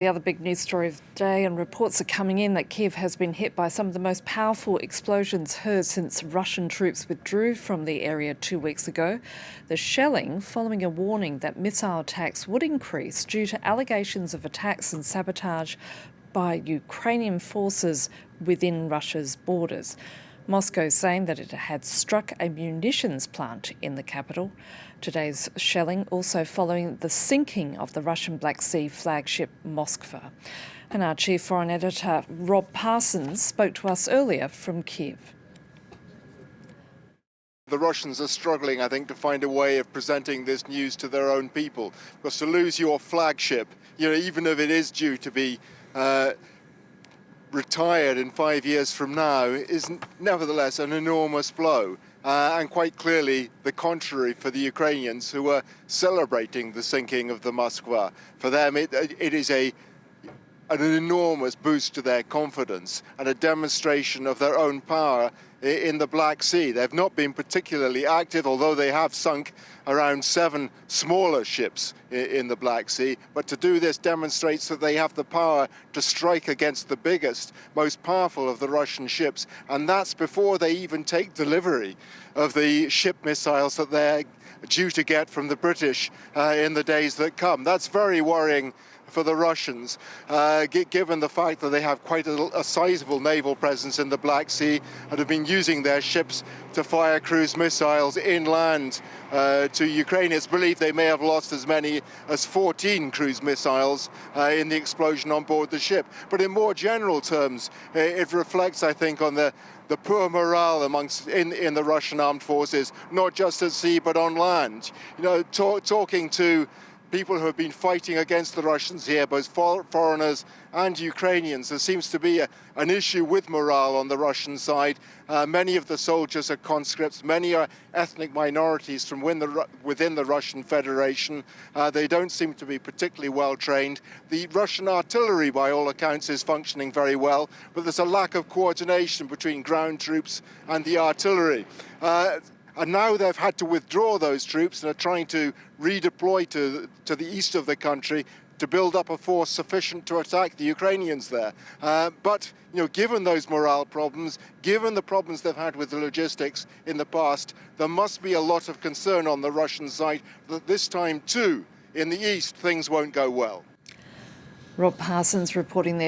The other big news story of the day, and reports are coming in that Kyiv has been hit by some of the most powerful explosions heard since Russian troops withdrew from the area 2 weeks ago. The shelling following a warning that missile attacks would increase due to allegations of attacks and sabotage by Ukrainian forces within Russia's borders. Moscow saying that it had struck a munitions plant in the capital. Today's shelling also following the sinking of the Russian Black Sea flagship Moskva. And our chief foreign editor, Rob Parsons, spoke to us earlier from Kyiv. The Russians are struggling, I think, to find a way of presenting this news to their own people. Because to lose your flagship, even if it is due to be retired in 5 years from now, is nevertheless an enormous blow. And quite clearly the contrary for the Ukrainians, who are celebrating the sinking of the Moskva. For them, it is an enormous boost to their confidence and a demonstration of their own power in the Black Sea. They've not been particularly active, although they have sunk around 7 smaller ships in the Black Sea. But to do this demonstrates that they have the power to strike against the biggest, most powerful of the Russian ships. And that's before they even take delivery of the ship missiles that they're due to get from the British in the days that come. That's very worrying for the Russians, given the fact that they have quite a sizable naval presence in the Black Sea and have been using their ships to fire cruise missiles inland to Ukraine. It's believed they may have lost as many as 14 cruise missiles in the explosion on board the ship. But in more general terms, it reflects, I think, on the poor morale in the Russian armed forces, not just at sea but on land. Talking to people who have been fighting against the Russians here, both foreigners and Ukrainians, there seems to be an issue with morale on the Russian side. Many of the soldiers are conscripts, many are ethnic minorities from within the Russian Federation. They don't seem to be particularly well trained. The Russian artillery, by all accounts, is functioning very well, but there's a lack of coordination between ground troops and the artillery. And now they've had to withdraw those troops and are trying to redeploy to the east of the country to build up a force sufficient to attack the Ukrainians there. But given those morale problems, given the problems they've had with the logistics in the past, there must be a lot of concern on the Russian side that this time too, in the east, things won't go well. Rob Parsons reporting there.